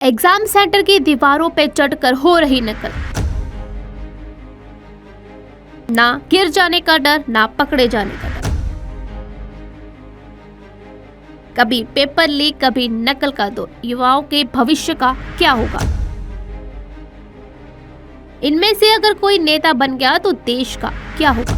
Exam centre की दीवारों पे चढ़कर हो रही नकल। ना गिर जाने का डर, ना पकड़े जाने का डर। कभी पेपर लीक, कभी नकल का दौर। युवाओं के भविष्य का क्या होगा? इनमें से अगर कोई नेता बन गया तो देश का क्या होगा?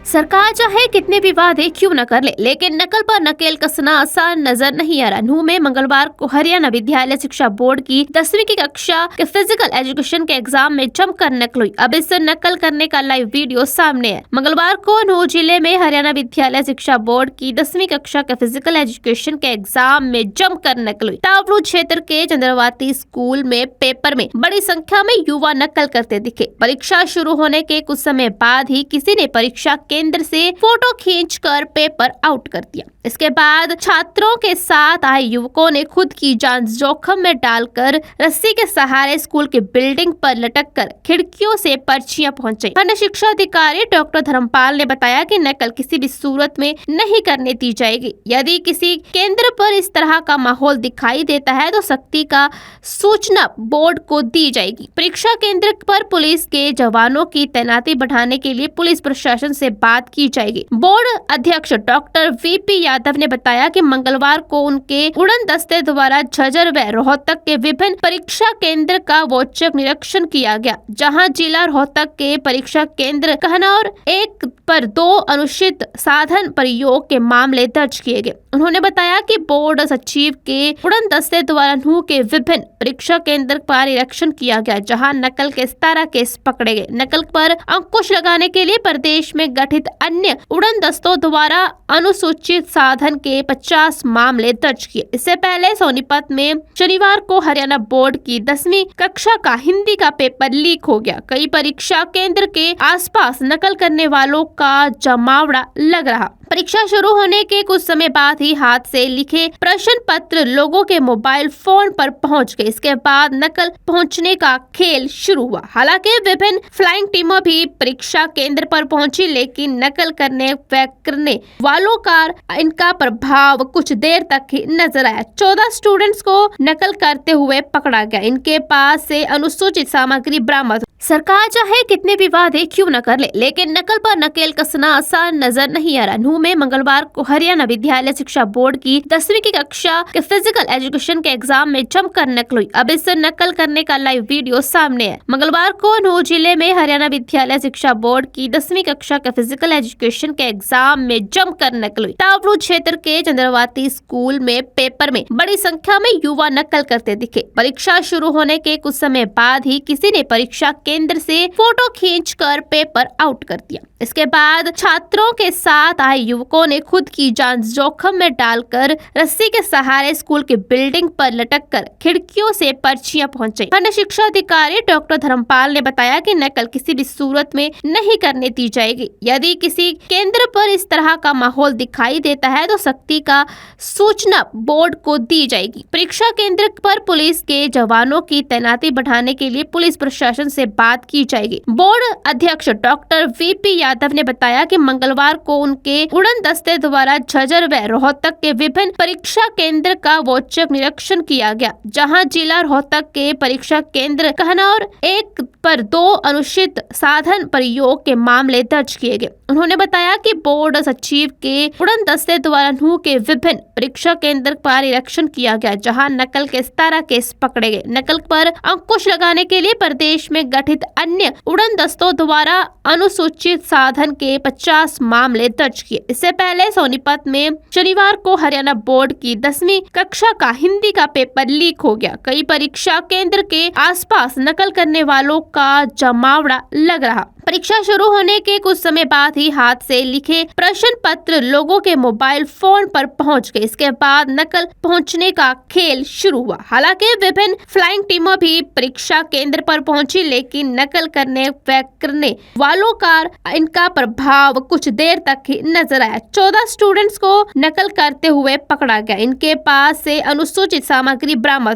सरकार चाहे कितने भी वादे क्यों न कर ले, लेकिन नकल पर नकेल कसना आसान नजर नहीं आ रहा। नूंह में मंगलवार को हरियाणा विद्यालय शिक्षा बोर्ड की 10वीं की कक्षा के फिजिकल एजुकेशन के एग्जाम में जमकर नकल हुई। अब इस नकल करने का लाइव वीडियो सामने है। मंगलवार को नूंह जिले में हरियाणा विद्यालय शिक्षा बोर्ड की 10वीं कक्षा के फिजिकल एजुकेशन के एग्जाम में जमकर नकल हुई। टावरू क्षेत्र के चंद्रवाती स्कूल में पेपर में बड़ी संख्या में युवा नकल करते दिखे। परीक्षा शुरू होने के कुछ समय बाद ही किसी ने परीक्षा केंद्र से फोटो खींचकर पेपर आउट कर दिया। इसके बाद छात्रों के साथ आए युवकों ने खुद की जान जोखिम में डालकर रस्सी के सहारे स्कूल की बिल्डिंग पर लटककर खिड़कियों से पर्चियां पहुंचाई। खंड शिक्षा अधिकारी डॉक्टर धर्मपाल ने बताया कि नकल किसी भी सूरत में नहीं करने दी जाएगी। यदि किसी केंद्र पर इस तरह का माहौल दिखाई देता है तो सख्ती का सूचना बोर्ड को दी जाएगी। परीक्षा केंद्र पर पुलिस के जवानों की तैनाती बढ़ाने के लिए पुलिस प्रशासन से बात की जाएगी। बोर्ड अध्यक्ष डॉक्टर वीपी यादव ने बताया कि मंगलवार को उनके उड़न दस्ते द्वारा झज्जर व रोहतक के विभिन्न परीक्षा केंद्र का औचक निरीक्षण किया गया, जहां जिला रोहतक के परीक्षा केंद्र कहनौर 1 पर 2 अनुचित साधन प्रयोग के मामले दर्ज किए गए। उन्होंने बताया कि बोर्ड सचिव के उड़न दस्ते द्वारा नूंह के विभिन्न परीक्षा केंद्र पर निरीक्षण किया गया, जहां नकल के 17 केस पकड़े गए। नकल पर अंकुश लगाने के लिए प्रदेश में गठित अन्य उड़न दस्तों द्वारा अनुसूचित साधन के 50 मामले दर्ज किए। इससे पहले सोनीपत में शनिवार को हरियाणा बोर्ड की 10वीं कक्षा का हिंदी का पेपर लीक हो गया। कई परीक्षा केंद्र के आसपास नकल करने वालों का जमावड़ा लग रहा। परीक्षा शुरू होने के कुछ समय बाद ही हाथ से लिखे प्रश्न पत्र लोगों के मोबाइल फोन पर पहुंच गए। इसके बाद नकल पहुंचने का खेल शुरू हुआ। हालांकि विभिन्न फ्लाइंग टीमों भी परीक्षा केंद्र पर पहुंची, लेकिन नकल करने व करने वालों का इनका प्रभाव कुछ देर तक ही नजर आया। 14 स्टूडेंट्स को नकल करते हुए पकड़ा गया। इनके पास से अनुसूचित सामग्री बरामद। सरकार चाहे कितने भी वादे क्यों न कर ले, लेकिन नकल पर नकेल कसना आसान नजर नहीं आ रहा। नूंह में मंगलवार को हरियाणा विद्यालय शिक्षा बोर्ड की 10वीं की कक्षा के फिजिकल एजुकेशन के एग्जाम में जमकर नकल हुई। अब इस नकल करने का लाइव वीडियो सामने है। मंगलवार को नूंह जिले में हरियाणा विद्यालय शिक्षा बोर्ड की 10वीं कक्षा के फिजिकल एजुकेशन के एग्जाम में जमकर नकल हुई। टावरू क्षेत्र के चंद्रवाती स्कूल में पेपर में बड़ी संख्या में युवा नकल करते दिखे। परीक्षा शुरू होने के कुछ समय बाद ही किसी ने परीक्षा केंद्र से फोटो खींचकर पेपर आउट कर दिया। इसके बाद छात्रों के साथ आए युवकों ने खुद की जान जोखिम में डालकर रस्सी के सहारे स्कूल की बिल्डिंग पर लटककर खिड़कियों से पर्चियां पहुंचाई। खंड शिक्षा अधिकारी डॉक्टर धर्मपाल ने बताया कि नकल किसी भी सूरत में नहीं करने दी जाएगी। यदि किसी केंद्र पर इस तरह का माहौल दिखाई देता है तो सख्ती का सूचना बोर्ड को दी जाएगी। परीक्षा केंद्र पर पुलिस के जवानों की तैनाती बढ़ाने के लिए पुलिस प्रशासन से बात की जाएगी। बोर्ड अध्यक्ष डॉक्टर वीपी यादव ने बताया कि मंगलवार को उनके उड़न दस्ते द्वारा झज्जर व रोहतक के विभिन्न परीक्षा केंद्र का औचक निरीक्षण किया गया, जहां जिला रोहतक के परीक्षा केंद्र कहनौर 1 पर 2 अनुचित साधन प्रयोग के मामले दर्ज किए गए। उन्होंने बताया कि बोर्ड सचिव के उड़न दस्ते द्वारा नूंह के विभिन्न परीक्षा केंद्र पर निरीक्षण किया गया, जहां नकल के 17 केस पकड़े गए। नकल पर अंकुश लगाने के लिए प्रदेश में गठित अन्य उड़न दस्तों द्वारा अनुसूचित साधन के 50 मामले दर्ज किए। इससे पहले सोनीपत में शनिवार को हरियाणा बोर्ड की 10वीं कक्षा का हिंदी का पेपर लीक हो गया। कई परीक्षा केंद्र के आसपास नकल करने वालों का जमावड़ा लग रहा। परीक्षा शुरू होने के कुछ समय बाद ही हाथ से लिखे प्रश्न पत्र लोगों के मोबाइल फोन पर पहुंच गए। इसके बाद नकल पहुंचने का खेल शुरू हुआ। हालांकि विभिन्न फ्लाइंग टीमों भी परीक्षा केंद्र पर पहुंची, लेकिन नकल करने व करने वालों का इनका प्रभाव कुछ देर तक ही नजर आया। 14 स्टूडेंट्स को नकल करते हुए पकड़ा गया। इनके पास से अनुसूचित सामग्री बरामद।